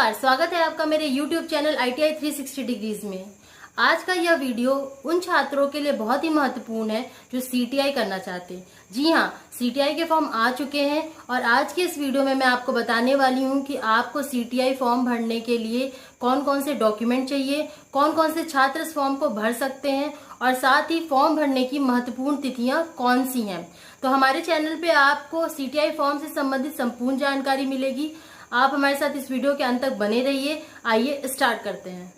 नमस्कार, स्वागत है आपका मेरे YouTube चैनल ITI 360 डिग्रीज में। आज का यह वीडियो उन छात्रों के लिए बहुत ही महत्वपूर्ण है जो CTI करना चाहते हैं। जी हाँ, CTI के फॉर्म आ चुके हैं और आज के इस वीडियो में मैं आपको बताने वाली हूँ कि आपको CTI फॉर्म भरने के लिए कौन कौन से डॉक्यूमेंट चाहिए, कौन कौन से छात्र इस फॉर्म को भर सकते हैं और साथ ही फॉर्म भरने की महत्वपूर्ण तिथियां कौन सी हैं। तो हमारे चैनल पे आपको CTI फॉर्म से संबंधित संपूर्ण जानकारी मिलेगी। आप हमारे साथ इस वीडियो के अंत तक बने रहिए। आइए स्टार्ट करते हैं।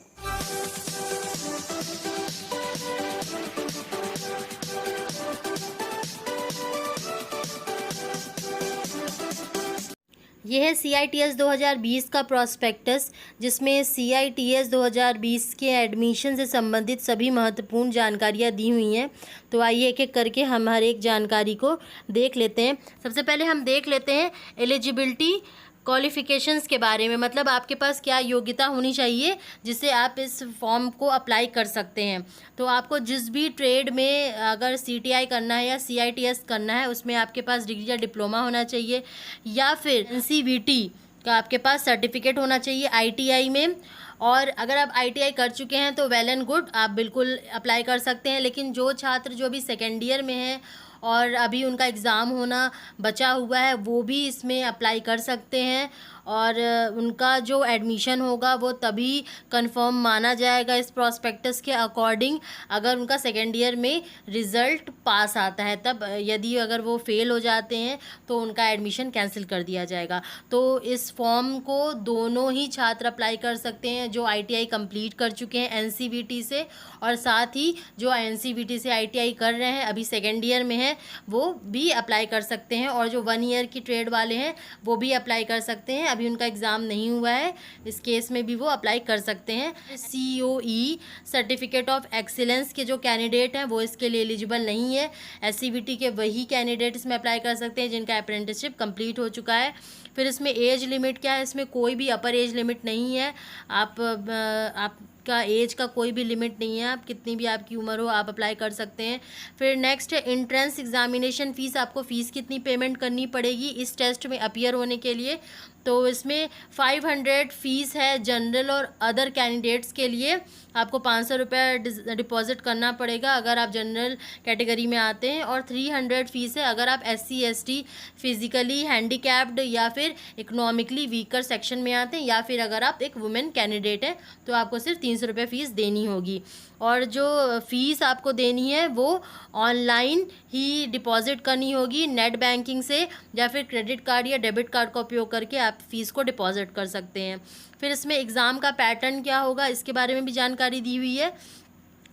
यह है CITS 2020 का प्रॉस्पेक्टस, जिसमें CITS 2020 के एडमिशन से संबंधित सभी महत्वपूर्ण जानकारियाँ दी हुई हैं। तो आइए एक एक करके हम हर एक जानकारी को देख लेते हैं। सबसे पहले हम देख लेते हैं एलिजिबिलिटी क्वालिफिकेशंस के बारे में, मतलब आपके पास क्या योग्यता होनी चाहिए जिससे आप इस फॉर्म को अप्लाई कर सकते हैं। तो आपको जिस भी ट्रेड में अगर CTI करना है या CITS करना है उसमें आपके पास डिग्री या डिप्लोमा होना चाहिए या फिर NCVT का आपके पास सर्टिफिकेट होना चाहिए ITI में। और अगर आप ITI कर चुके हैं तो वेल एंड गुड, आप बिल्कुल अप्लाई कर सकते हैं। लेकिन जो छात्र जो अभी सेकेंड ईयर में हैं और अभी उनका एग्ज़ाम होना बचा हुआ है वो भी इसमें अप्लाई कर सकते हैं और उनका जो एडमिशन होगा वो तभी कंफर्म माना जाएगा इस प्रॉस्पेक्टस के अकॉर्डिंग अगर उनका सेकेंड ईयर में रिज़ल्ट पास आता है। तब यदि अगर वो फेल हो जाते हैं तो उनका एडमिशन कैंसिल कर दिया जाएगा। तो इस फॉर्म को दोनों ही छात्र अप्लाई कर सकते हैं, जो ITI कंप्लीट कर चुके हैं NCVT से और साथ ही जो NCVT से ITI कर रहे हैं अभी सेकेंड ईयर में है वो भी अप्लाई कर सकते हैं। और जो 1 ईयर की ट्रेड वाले हैं वो भी अप्लाई कर सकते हैं, अभी उनका एग्ज़ाम नहीं हुआ है, इस केस में भी वो अप्लाई कर सकते हैं। COE सर्टिफिकेट ऑफ एक्सीलेंस के जो कैंडिडेट हैं वो इसके लिए एलिजिबल नहीं है। SCVT के वही कैंडिडेट इसमें अप्लाई कर सकते हैं जिनका अप्रेंटिसशिप कंप्लीट हो चुका है। फिर इसमें एज लिमिट क्या है, इसमें कोई भी अपर एज लिमिट नहीं है। आपका एज का कोई भी लिमिट नहीं है, आप कितनी भी आपकी उम्र हो आप अप्लाई कर सकते हैं। फिर नेक्स्ट है एंट्रेंस एग्जामिनेशन फ़ीस। आपको फ़ीस कितनी पेमेंट करनी पड़ेगी इस टेस्ट में अपीयर होने के लिए, तो इसमें 500 फ़ीस है जनरल और अदर कैंडिडेट्स के लिए। आपको 500 रुपये डिपॉजिट करना पड़ेगा अगर आप जनरल कैटेगरी में आते हैं और 300 फ़ीस है अगर आप SC ST फिज़िकली हैंडीकैप्ड या फिर इकोनॉमिकली वीकर सेक्शन में आते हैं या फिर अगर आप एक वुमेन कैंडिडेट हैं तो आपको सिर्फ 300 रुपये फ़ीस देनी होगी। और जो फ़ीस आपको देनी है वो ऑनलाइन ही डिपॉजिट करनी होगी नेट बैंकिंग से या फिर क्रेडिट कार्ड या डेबिट कार्ड का उपयोग करके आप फ़ीस को डिपॉजिट कर सकते हैं। फिर इसमें एग्ज़ाम का पैटर्न क्या होगा इसके बारे में भी जानकारी दी हुई है।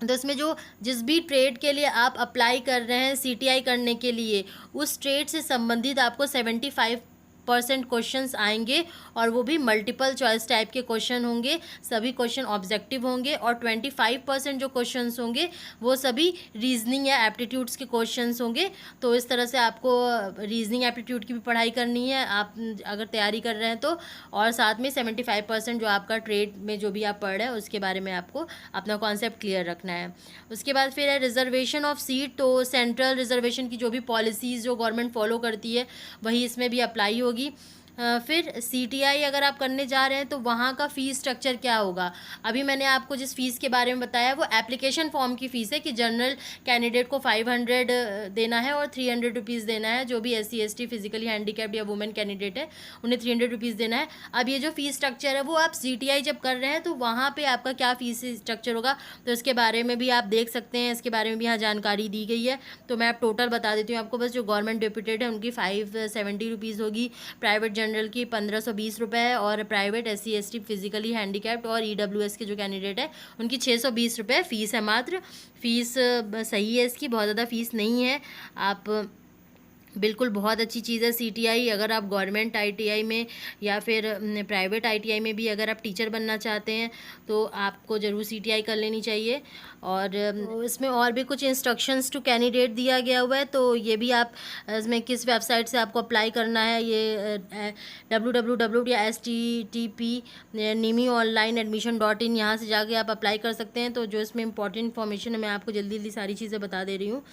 तो इसमें जिस भी ट्रेड के लिए आप अप्लाई कर रहे हैं CTI करने के लिए, उस ट्रेड से संबंधित आपको 75% क्वेश्चंस आएंगे और वो भी मल्टीपल चॉइस टाइप के क्वेश्चन होंगे। सभी क्वेश्चन ऑब्जेक्टिव होंगे और 25% जो क्वेश्चंस होंगे वो सभी रीजनिंग या एप्टीट्यूड्स के क्वेश्चंस होंगे। तो इस तरह से आपको रीजनिंग एप्टीट्यूड की भी पढ़ाई करनी है आप अगर तैयारी कर रहे हैं तो, और साथ में 75% जो आपका ट्रेड में जो भी आप पढ़ रहे हैं उसके बारे में आपको अपना कॉन्सेप्ट क्लियर रखना है। उसके बाद फिर है रिजर्वेशन ऑफ सीट। तो सेंट्रल रिजर्वेशन की जो भी पॉलिसीज़ जो गवर्नमेंट फॉलो करती है वही इसमें भी अप्लाई होगी। फिर CTI अगर आप करने जा रहे हैं तो वहाँ का फ़ीस स्ट्रक्चर क्या होगा। अभी मैंने आपको जिस फ़ीस के बारे में बताया वो एप्लीकेशन फॉर्म की फ़ीस है कि जनरल कैंडिडेट को 500 देना है और 300 रुपीज़ देना है। जो भी SC ST फिजिकली हैंडीकैप्ड या वुमेन कैंडिडेट है उन्हें 300 रुपीज़ देना है। अब ये जो फ़ीस स्ट्रक्चर है वो आप CTI जब कर रहे हैं तो वहाँ पर आपका क्या फ़ीस स्ट्रक्चर होगा तो इसके बारे में भी आप देख सकते हैं, इसके बारे में भी यहाँ जानकारी दी गई है। तो मैं आप टोटल बता देती हूँ आपको बस। जो गवर्नमेंट डिप्यूटेड है उनकी 570 रुपीज़ होगी, प्राइवेट जनरल की 1520 रुपये है और private SC ST physically handicapped और EWS के जो कैंडिडेट है उनकी 620 रुपये फ़ीस है मात्र। फ़ीस सही है इसकी, बहुत ज़्यादा फ़ीस नहीं है। आप बिल्कुल बहुत अच्छी चीज़ है CTI। अगर आप गवर्नमेंट ITI में या फिर प्राइवेट ITI में भी अगर आप टीचर बनना चाहते हैं तो आपको ज़रूर CTI कर लेनी चाहिए। और इसमें और भी कुछ इंस्ट्रक्शंस टू कैंडिडेट दिया गया हुआ है, तो ये भी आप इसमें किस वेबसाइट से आपको अप्लाई करना है ये www या http NIMIonlineadmission.in यहाँ से जाके आप अप्लाई कर सकते हैं। तो जो इसमें इंपॉर्टेंट इन्फॉर्मेशन है मैं आपको जल्दी जल्दी सारी चीज़ें बता दे रही हूँ।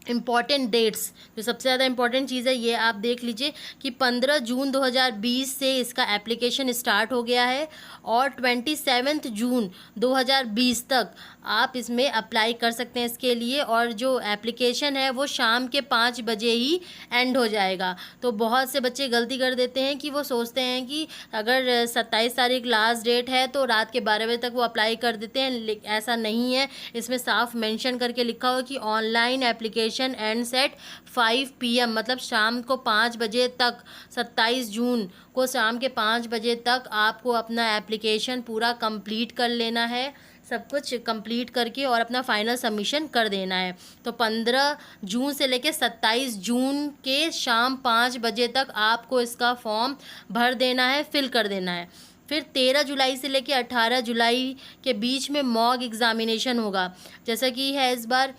इम्पॉर्टेंट डेट्स, जो सबसे ज़्यादा इम्पॉर्टेंट चीज़ है ये आप देख लीजिए कि 15 जून 2020 से इसका एप्लीकेशन स्टार्ट हो गया है और 27 जून 2020 तक आप इसमें अप्लाई कर सकते हैं इसके लिए। और जो एप्लीकेशन है वो शाम के 5 बजे ही एंड हो जाएगा। तो बहुत से बच्चे गलती कर देते हैं कि वो सोचते हैं कि अगर 27 तारीख लास्ट डेट है तो रात के 12 बजे तक वो अप्लाई कर देते हैं, ऐसा नहीं है। इसमें साफ मेंशन करके लिखा हुआ कि online application ends at 5 PM, मतलब शाम को 5 बजे तक, 27 जून को शाम के 5 बजे तक आपको अपना एप्लीकेशन पूरा कंप्लीट कर लेना है, सब कुछ कंप्लीट करके और अपना फाइनल सबमिशन कर देना है। तो 15 जून से लेकर 27 जून के शाम 5 बजे तक आपको इसका फॉर्म भर देना है, फिल कर देना है। फिर 13 जुलाई से लेकर 18 जुलाई के बीच में मॉक एग्ज़ामिनेशन होगा। जैसा कि है इस बार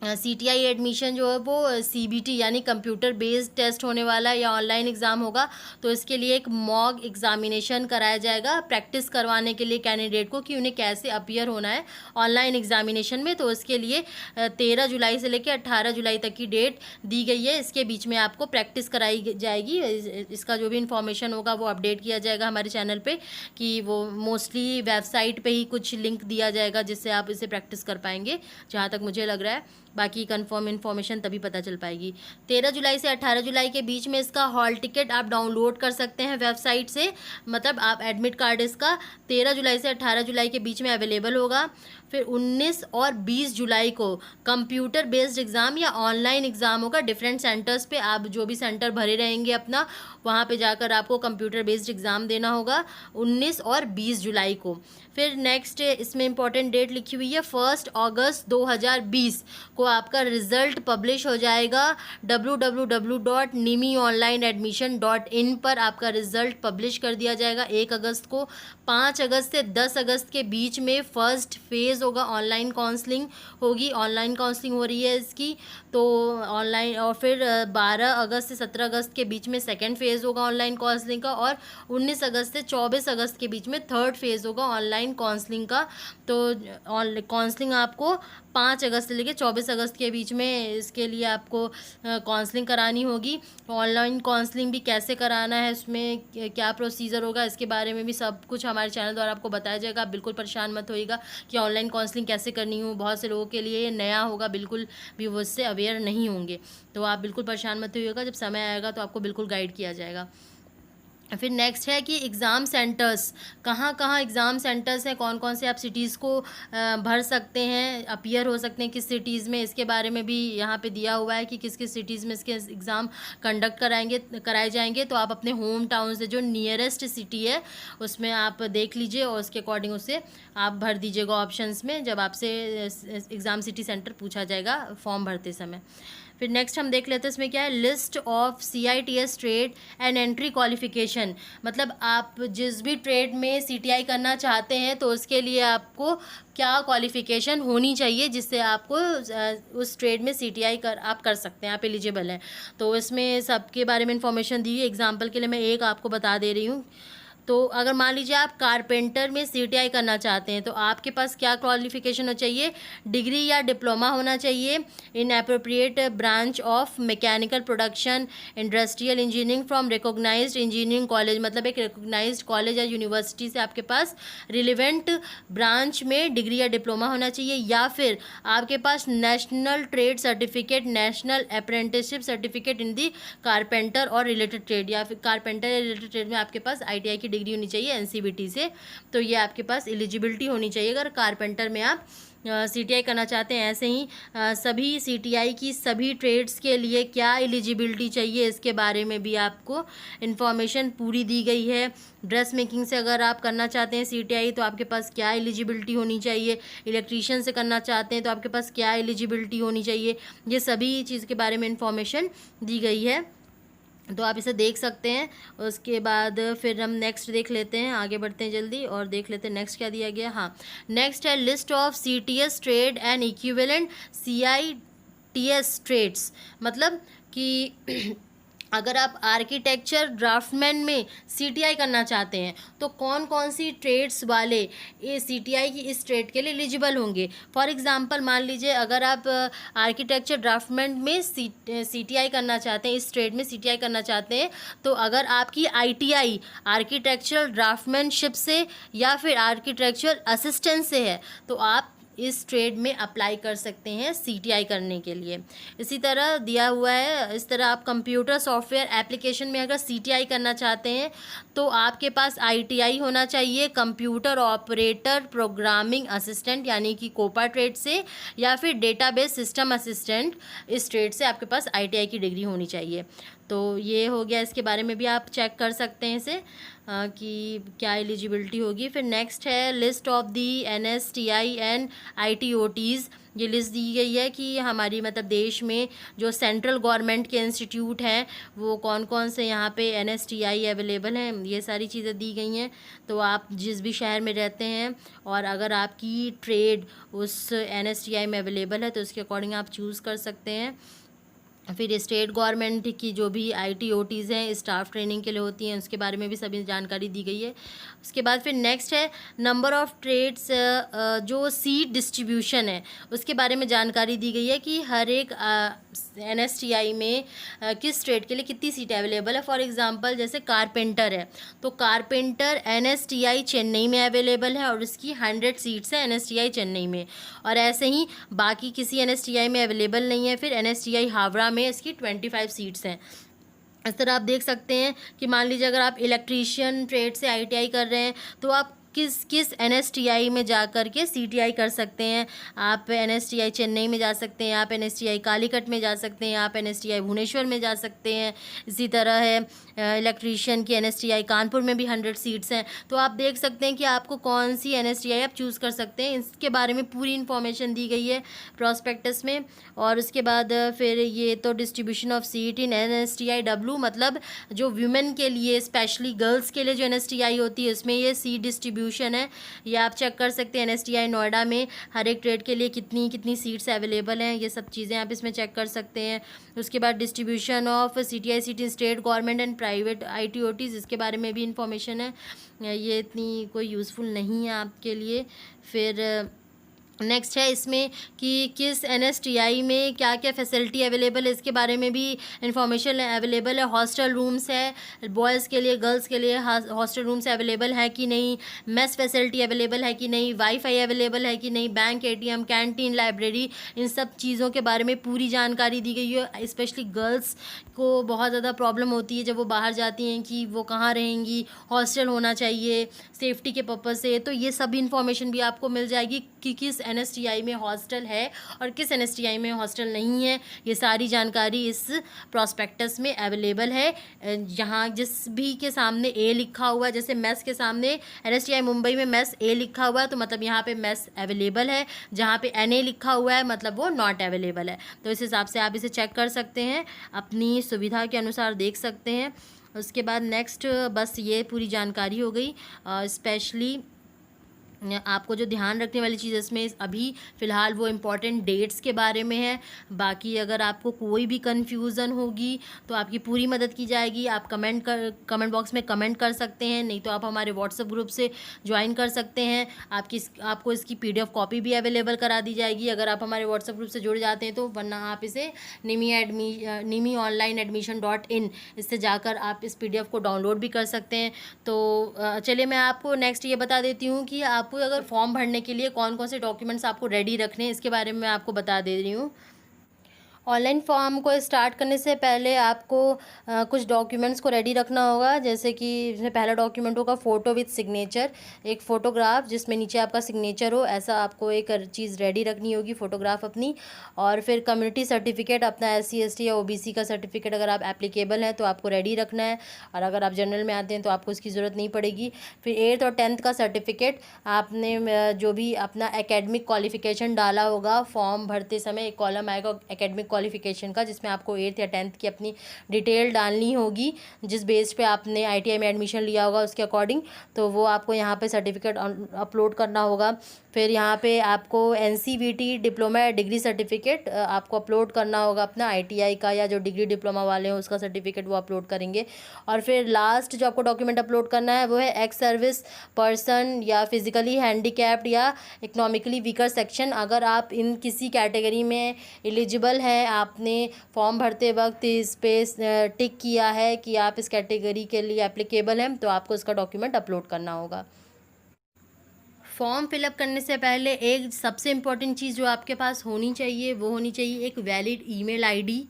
CTI एडमिशन जो है वो CBT यानी कंप्यूटर बेस्ड टेस्ट होने वाला है या ऑनलाइन एग्ज़ाम होगा। तो इसके लिए एक मॉक एग्ज़ामिनेशन कराया जाएगा प्रैक्टिस करवाने के लिए कैंडिडेट को कि उन्हें कैसे अपीयर होना है ऑनलाइन एग्ज़ामिनेशन में। तो इसके लिए 13 जुलाई से लेकर 18 जुलाई तक की डेट दी गई है। इसके बीच में आपको प्रैक्टिस कराई जाएगी। इसका जो भी इन्फॉर्मेशन होगा वो अपडेट किया जाएगा हमारे चैनल पे, कि वो मोस्टली वेबसाइट पे ही कुछ लिंक दिया जाएगा जिससे आप इसे प्रैक्टिस कर पाएंगे, जहाँ तक मुझे लग रहा है। बाकी कंफर्म इन्फॉर्मेशन तभी पता चल पाएगी। 13 जुलाई से 18 जुलाई के बीच में इसका हॉल टिकट आप डाउनलोड कर सकते हैं वेबसाइट से, मतलब आप एडमिट कार्ड इसका 13 जुलाई से 18 जुलाई के बीच में अवेलेबल होगा। फिर 19 और 20 जुलाई को कंप्यूटर बेस्ड एग्ज़ाम या ऑनलाइन एग्ज़ाम होगा डिफरेंट सेंटर्स पे। आप जो भी सेंटर भरे रहेंगे अपना, वहाँ पे जाकर आपको कंप्यूटर बेस्ड एग्ज़ाम देना होगा 19 और 20 जुलाई को। फिर नेक्स्ट इसमें इंपॉर्टेंट डेट लिखी हुई है 1 अगस्त 2020 को आपका रिज़ल्ट पब्लिश हो जाएगा। www.nimionlineadmission.in पर आपका रिज़ल्ट पब्लिश कर दिया जाएगा 1 अगस्त को। 5 अगस्त से 10 अगस्त के बीच में फ़र्स्ट फेज़ होगा, ऑनलाइन काउंसलिंग होगी। ऑनलाइन काउंसलिंग हो रही है इसकी, तो ऑनलाइन। और फिर 12 अगस्त से 17 अगस्त के बीच में सेकेंड फेज़ होगा ऑनलाइन काउंसलिंग का। और 19 अगस्त से 24 अगस्त के बीच में थर्ड फेज़ होगा ऑनलाइन काउंसलिंग का। तो काउंसलिंग आपको 5 अगस्त से लेकर 24 अगस्त के बीच में इसके लिए आपको काउंसलिंग करानी होगी। ऑनलाइन काउंसलिंग भी कैसे कराना है, उसमें क्या प्रोसीजर होगा, इसके बारे में भी सब कुछ हमारे चैनल द्वारा आपको बताया जाएगा। आप बिल्कुल परेशान मत होइएगा कि ऑनलाइन काउंसलिंग कैसे करनी हो। बहुत से लोगों के लिए ये नया होगा, बिल्कुल भी वो इससे अवेयर नहीं होंगे। तो आप बिल्कुल परेशान मत होइएगा, जब समय आएगा तो आपको बिल्कुल गाइड किया जाएगा। फिर नेक्स्ट है कि एग्ज़ाम सेंटर्स, कहाँ कहाँ एग्ज़ाम सेंटर्स हैं, कौन कौन से आप सिटीज़ को भर सकते हैं, अपीयर हो सकते हैं किस सिटीज़ में, इसके बारे में भी यहाँ पे दिया हुआ है कि किस किस सिटीज़ में इसके एग्ज़ाम कंडक्ट कराए जाएंगे। तो आप अपने होम टाउन से जो नियरेस्ट सिटी है उसमें आप देख लीजिए और उसके अकॉर्डिंग उसे आप भर दीजिएगा ऑप्शंस में, जब आपसे एग्ज़ाम सिटी सेंटर पूछा जाएगा फॉर्म भरते समय। फिर नेक्स्ट हम देख लेते हैं इसमें क्या है, list of CITS trade and entry qualification. मतलब आप जिस भी ट्रेड में CTI करना चाहते हैं तो उसके लिए आपको क्या क्वालिफिकेशन होनी चाहिए जिससे आपको उस ट्रेड में CTI आप कर सकते हैं, आप एलिजिबल हैं। तो इसमें सबके बारे में इंफॉर्मेशन दी है। एग्जाम्पल के लिए मैं एक आपको बता दे रही हूँ। तो अगर मान लीजिए आप कारपेंटर में CTI करना चाहते हैं तो आपके पास क्या क्वालिफिकेशन होना चाहिए, डिग्री या डिप्लोमा होना चाहिए in appropriate branch of mechanical production industrial engineering from recognised engineering college. मतलब एक रिकॉग्नाइज्ड कॉलेज या यूनिवर्सिटी से आपके पास रिलेवेंट ब्रांच में डिग्री या डिप्लोमा होना चाहिए, या फिर आपके पास national trade certificate, national apprenticeship certificate in the carpenter और रिलेटेड ट्रेड, या फिर कारपेंटर या रिलेटेड ट्रेड में आपके पास ITI की डिग्री होनी चाहिए NCVT से। तो ये आपके पास एलिजिबिलिटी होनी चाहिए अगर कारपेंटर में आप CTI करना चाहते हैं। ऐसे ही सभी CTI की सभी ट्रेड्स के लिए क्या एलिजिबिलिटी चाहिए इसके बारे में भी आपको इन्फॉर्मेशन पूरी दी गई है। ड्रेस मेकिंग से अगर आप करना चाहते हैं CTI तो आपके पास क्या एलिजिबिलिटी होनी चाहिए, इलेक्ट्रीशियन से करना चाहते हैं तो आपके पास क्या एलिजिबिलिटी होनी चाहिए, ये सभी चीज़ के बारे में इन्फॉर्मेशन दी गई है। तो आप इसे देख सकते हैं। उसके बाद फिर हम नेक्स्ट देख लेते हैं, आगे बढ़ते हैं जल्दी और देख लेते हैं नेक्स्ट क्या दिया गया। हाँ, नेक्स्ट है list of CTS trade and equivalent CITS trades. मतलब कि अगर आप आर्किटेक्चर ड्राफ्टमैन में सीटीआई करना चाहते हैं तो कौन कौन सी ट्रेड्स वाले ये सीटीआई की इस ट्रेड के लिए एलिजिबल होंगे। फॉर एग्जांपल मान लीजिए अगर आप आर्किटेक्चर ड्राफ्टमैन में सीटीआई करना चाहते हैं, इस ट्रेड में सीटीआई करना चाहते हैं, तो अगर आपकी आईटीआई आर्किटेक्चरल ड्राफ्टमैनशिप से या फिर आर्किटेक्चरल असिस्टेंट से है तो आप इस ट्रेड में अप्लाई कर सकते हैं सीटीआई करने के लिए। इसी तरह दिया हुआ है, इस तरह आप कंप्यूटर सॉफ्टवेयर एप्लीकेशन में अगर सीटीआई करना चाहते हैं तो आपके पास आईटीआई होना चाहिए कंप्यूटर ऑपरेटर प्रोग्रामिंग असिस्टेंट यानी कि कोपा ट्रेड से, या फिर डेटाबेस सिस्टम असिस्टेंट, इस ट्रेड से आपके पास आईटीआई की डिग्री होनी चाहिए। तो ये हो गया, इसके बारे में भी आप चेक कर सकते हैं इसे कि क्या एलिजिबिलिटी होगी। फिर नेक्स्ट है list of the NSTI and ITOTs. ये लिस्ट दी गई है कि हमारी मतलब देश में जो सेंट्रल गवर्नमेंट के इंस्टीट्यूट हैं वो कौन कौन से यहाँ पे एनएसटीआई अवेलेबल हैं, ये सारी चीज़ें दी गई हैं। तो आप जिस भी शहर में रहते हैं और अगर आपकी ट्रेड उस एनएसटीआई में अवेलेबल है तो उसके अकॉर्डिंग आप चूज़ कर सकते हैं। फिर स्टेट गवर्नमेंट की जो भी आईटीओटीज़ हैं स्टाफ ट्रेनिंग के लिए होती हैं उसके बारे में भी सभी जानकारी दी गई है। उसके बाद फिर नेक्स्ट है नंबर ऑफ़ ट्रेड्स, जो सीट डिस्ट्रीब्यूशन है उसके बारे में जानकारी दी गई है कि हर एक एनएसटीआई में किस ट्रेड के लिए कितनी सीटें अवेलेबल है। फॉर एग्जांपल जैसे कारपेंटर है तो कारपेंटर एनएसटीआई चेन्नई में अवेलेबल है और इसकी 100 सीट्स है एनएसटीआई चेन्नई में, और ऐसे ही बाकी किसी एनएसटीआई में अवेलेबल नहीं है। फिर एनएसटीआई हावड़ा में इसकी 25 सीट्स हैं। इस तरह आप देख सकते हैं कि मान लीजिए अगर आप इलेक्ट्रीशियन ट्रेड से आईटीआई कर रहे हैं तो आप किस एनएसटीआई में जा कर के सीटीआई कर सकते हैं। आप एनएसटीआई चेन्नई में जा सकते हैं, आप एनएसटीआई कालीकट में जा सकते हैं, आप एनएसटीआई भुवनेश्वर में जा सकते हैं। इसी तरह है इलेक्ट्रीशियन की एनएसटीआई कानपुर में भी 100 सीट्स हैं। तो आप देख सकते हैं कि आपको कौन सी एनएसटीआई आप चूज़ कर सकते हैं। इसके बारे में पूरी इन्फॉर्मेशन दी गई है प्रॉस्पेक्टस में। और उसके बाद फिर ये तो distribution of seat in NSTI W, मतलब जो वुमेन के लिए स्पेशली गर्ल्स के लिए जो एनएसटीआई होती है उसमें ये सीट डिस्ट्रीब्यूशन है। ये आप चेक कर सकते हैं एनएसटीआई नोएडा में हर एक ट्रेड के लिए कितनी कितनी सीट्स अवेलेबल हैं, ये सब चीज़ें आप इसमें चेक कर सकते हैं। उसके बाद distribution of CTI seat in state government and private ITOTs, इसके बारे में भी इंफॉर्मेशन है, ये इतनी कोई यूज़फुल नहीं है आपके लिए। फिर नेक्स्ट है इसमें कि किस एनएसटीआई में क्या क्या फैसिलिटी अवेलेबल है, इसके बारे में भी इंफॉर्मेशन अवेलेबल है। हॉस्टल रूम्स है बॉयज़ के लिए, गर्ल्स के लिए हॉस्टल रूम्स अवेलेबल है कि नहीं, मेस फैसिलिटी अवेलेबल है कि नहीं, वाईफाई अवेलेबल है कि नहीं, बैंक एटीएम कैंटीन लाइब्रेरी, इन सब चीज़ों के बारे में पूरी जानकारी दी गई है। स्पेशली गर्ल्स को बहुत ज़्यादा प्रॉब्लम होती है जब वो बाहर जाती हैं कि वो कहाँ रहेंगी, हॉस्टल होना चाहिए सेफ्टी के पर्पज़ से। तो ये सब इन्फॉर्मेशन भी आपको मिल जाएगी कि किस एनएसटीआई में हॉस्टल है और किस एनएसटीआई में हॉस्टल नहीं है। ये सारी जानकारी इस प्रॉस्पेक्टस में अवेलेबल है। जहाँ जिस भी के सामने ए लिखा हुआ है, जैसे मेस के सामने एनएसटीआई मुंबई में मेस ए लिखा हुआ है तो मतलब यहाँ पे मेस अवेलेबल है, जहाँ पे एनए लिखा हुआ है मतलब वो नॉट अवेलेबल है। तो इस हिसाब से आप इसे चेक कर सकते हैं, अपनी सुविधा के अनुसार देख सकते हैं। उसके बाद नेक्स्ट बस ये पूरी जानकारी हो गई। स्पेशली आपको जो ध्यान रखने वाली चीज़ इसमें अभी फ़िलहाल वो इम्पॉर्टेंट डेट्स के बारे में है। बाकी अगर आपको कोई भी कन्फ्यूज़न होगी तो आपकी पूरी मदद की जाएगी। आप कमेंट बॉक्स में कमेंट कर सकते हैं, नहीं तो आप हमारे व्हाट्सएप ग्रुप से ज्वाइन कर सकते हैं। आपको इसकी PDF कॉपी भी अवेलेबल करा दी जाएगी अगर आप हमारे व्हाट्सएप ग्रुप से जुड़ जाते हैं तो, वरना आप इसे निमी ऑनलाइन एडमिशन.in इससे जाकर आप इस PDF को डाउनलोड भी कर सकते हैं। तो चलिए मैं आपको नेक्स्ट ये बता देती हूँ कि आपको अगर फॉर्म भरने के लिए कौन कौन से डॉक्यूमेंट्स आपको रेडी रखने हैं, इसके बारे में मैं आपको बता दे रही हूँ। ऑनलाइन फॉर्म को स्टार्ट करने से पहले आपको कुछ डॉक्यूमेंट्स को रेडी रखना होगा, जैसे कि इसमें पहला डॉक्यूमेंट होगा फ़ोटो विद सिग्नेचर, एक फ़ोटोग्राफ जिसमें नीचे आपका सिग्नेचर हो, ऐसा आपको एक चीज़ रेडी रखनी होगी फ़ोटोग्राफ अपनी। और फिर कम्युनिटी सर्टिफिकेट, अपना SC ST या OBC का सर्टिफिकेट अगर आप एप्लीकेबल हैं तो आपको रेडी रखना है, और अगर आप जनरल में आते हैं तो आपको इसकी ज़रूरत नहीं पड़ेगी। फिर 8th और 10th का सर्टिफिकेट, आपने जो भी अपना एकेडमिक क्वालिफ़िकेशन डाला होगा फॉर्म भरते समय, एक कॉलम आएगा एकेडमिक क्वालिफिकेशन का, जिसमें आपको 8th या 10th की अपनी डिटेल डालनी होगी, जिस बेस पे आपने ITI में एडमिशन लिया होगा उसके अकॉर्डिंग। तो वो आपको यहाँ पे सर्टिफिकेट अपलोड करना होगा। फिर यहाँ पे आपको NCVT डिप्लोमा या डिग्री सर्टिफिकेट आपको अपलोड करना होगा अपना ITI का, या जो डिग्री डिप्लोमा वाले हैं उसका सर्टिफिकेट वो अपलोड करेंगे। और फिर लास्ट जो आपको डॉक्यूमेंट अपलोड करना है वो है एक्स सर्विस पर्सन या फिजिकली हैंडीकैप्ड या इकोनॉमिकली वीकर सेक्शन। अगर आप इन किसी कैटेगरी में एलिजिबल हैं, आपने फॉर्म भरते वक्त इस पे टिक किया है कि आप इस कैटेगरी के लिए एप्लीकेबल हैं, तो आपको इसका डॉक्यूमेंट अपलोड करना होगा। फॉर्म फिलअप करने से पहले एक सबसे इम्पॉर्टेंट चीज़ जो आपके पास होनी चाहिए वो होनी चाहिए एक वैलिड ईमेल आईडी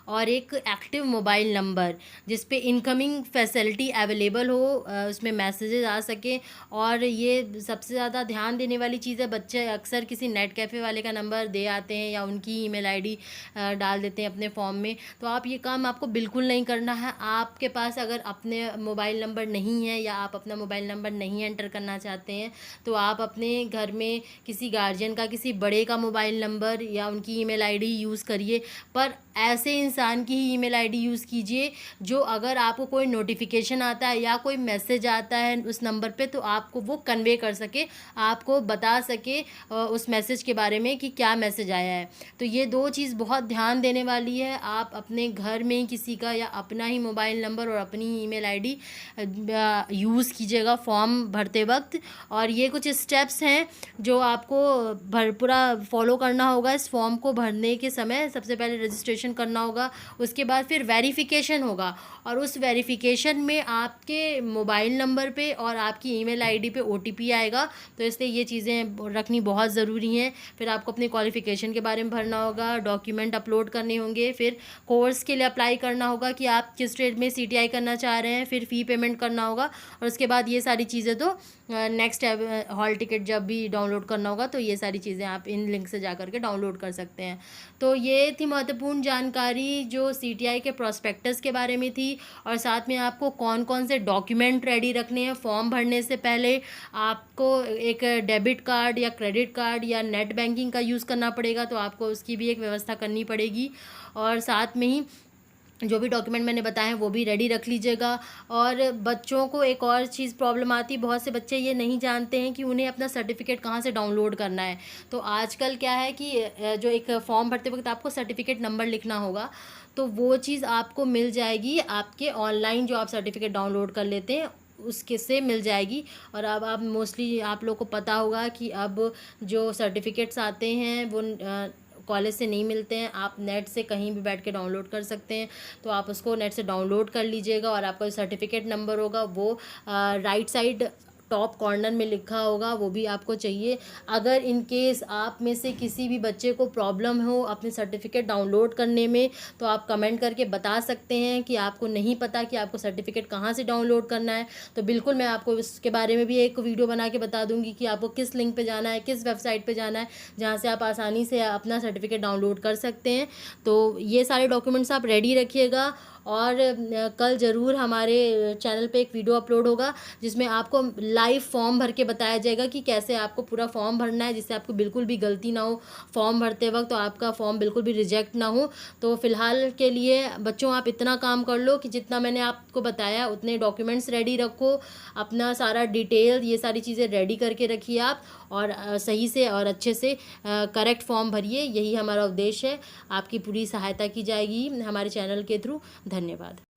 और एक एक्टिव मोबाइल नंबर जिस पे इनकमिंग फैसिलिटी अवेलेबल हो, उसमें मैसेजेस आ सके। और ये सबसे ज़्यादा ध्यान देने वाली चीज़ है, बच्चे अक्सर किसी नेट कैफ़े वाले का नंबर दे आते हैं या उनकी ईमेल आईडी डाल देते हैं अपने फॉर्म में। तो आप ये काम आपको बिल्कुल नहीं करना है। आपके पास अगर अपने मोबाइल नंबर नहीं है या आप अपना मोबाइल नंबर नहीं एंटर करना चाहते हैं, तो आप अपने घर में किसी गार्जियन का, किसी बड़े का मोबाइल नंबर या उनकी ईमेल आईडी यूज़ करिए। पर ऐसे इंसान की ही ईमेल आईडी यूज़ कीजिए जो अगर आपको कोई नोटिफिकेशन आता है या कोई मैसेज आता है उस नंबर पे, तो आपको वो कन्वे कर सके, आपको बता सके उस मैसेज के बारे में कि क्या मैसेज आया है। तो ये दो चीज़ बहुत ध्यान देने वाली है। आप अपने घर में किसी का या अपना ही मोबाइल नंबर और अपनी ही ईमेल आईडी यूज़ कीजिएगा फॉर्म भरते वक्त। और ये कुछ स्टेप्स हैं जो आपको पूरा फॉलो करना होगा इस फॉर्म को भरने के समय। सबसे पहले रजिस्ट्रेशन करना होगा, उसके बाद फिर वेरिफिकेशन होगा, और उस वेरिफिकेशन में आपके मोबाइल नंबर पे और आपकी ईमेल आईडी पे OTP आएगा। तो इसलिए ये चीज़ें रखनी बहुत ज़रूरी हैं। फिर आपको अपनी क्वालिफ़िकेशन के बारे में भरना होगा, डॉक्यूमेंट अपलोड करने होंगे, फिर कोर्स के लिए अप्लाई करना होगा कि आप किस ट्रेड में CTI करना चाह रहे हैं, फिर फ़ी पेमेंट करना होगा। और उसके बाद ये सारी चीज़ें तो नेक्स्ट हॉल टिकट जब भी डाउनलोड करना होगा तो ये सारी चीज़ें आप इन लिंक से जा करके डाउनलोड कर सकते हैं। तो ये थी महत्वपूर्ण जानकारी जो CTI के प्रोस्पेक्टस के बारे में थी, और साथ में आपको कौन कौन से डॉक्यूमेंट रेडी रखने हैं। फॉर्म भरने से पहले आपको एक डेबिट कार्ड या क्रेडिट कार्ड या नेट बैंकिंग का यूज़ करना पड़ेगा, तो आपको उसकी भी एक व्यवस्था करनी पड़ेगी। और साथ में ही जो भी डॉक्यूमेंट मैंने बताए हैं वो भी रेडी रख लीजिएगा। और बच्चों को एक और चीज़ प्रॉब्लम आती है, बहुत से बच्चे ये नहीं जानते हैं कि उन्हें अपना सर्टिफिकेट कहाँ से डाउनलोड करना है। तो आजकल क्या है कि जो एक फॉर्म भरते वक्त आपको सर्टिफिकेट नंबर लिखना होगा, तो वो चीज़ आपको मिल जाएगी आपके ऑनलाइन जो आप सर्टिफिकेट डाउनलोड कर लेते हैं उसके से मिल जाएगी। और अब आप मोस्टली आप लोग को पता होगा कि अब जो सर्टिफिकेट्स आते हैं वो कॉलेज से नहीं मिलते हैं, आप नेट से कहीं भी बैठ के डाउनलोड कर सकते हैं। तो आप उसको नेट से डाउनलोड कर लीजिएगा, और आपका जो सर्टिफिकेट नंबर होगा वो राइट साइड टॉप कॉर्नर में लिखा होगा, वो भी आपको चाहिए। अगर इन केस आप में से किसी भी बच्चे को प्रॉब्लम हो अपने सर्टिफिकेट डाउनलोड करने में, तो आप कमेंट करके बता सकते हैं कि आपको नहीं पता कि आपको सर्टिफिकेट कहाँ से डाउनलोड करना है। तो बिल्कुल मैं आपको इसके बारे में भी एक वीडियो बना के बता दूंगी कि आपको किस लिंक पे जाना है, किस वेबसाइट पे जाना है, जहाँ से आप आसानी से अपना सर्टिफिकेट डाउनलोड कर सकते हैं। तो ये सारे डॉक्यूमेंट्स आप रेडी रखिएगा। और कल ज़रूर हमारे चैनल पे एक वीडियो अपलोड होगा जिसमें आपको लाइव फॉर्म भर के बताया जाएगा कि कैसे आपको पूरा फॉर्म भरना है, जिससे आपको बिल्कुल भी गलती ना हो फॉर्म भरते वक्त, तो आपका फॉर्म बिल्कुल भी रिजेक्ट ना हो। तो फ़िलहाल के लिए बच्चों आप इतना काम कर लो कि जितना मैंने आपको बताया उतने डॉक्यूमेंट्स रेडी रखो, अपना सारा डिटेल ये सारी चीज़ें रेडी करके रखिए आप, और सही से और अच्छे से करेक्ट फॉर्म भरिए। यही हमारा उद्देश्य है। आपकी पूरी सहायता की जाएगी हमारे चैनल के थ्रू। धन्यवाद।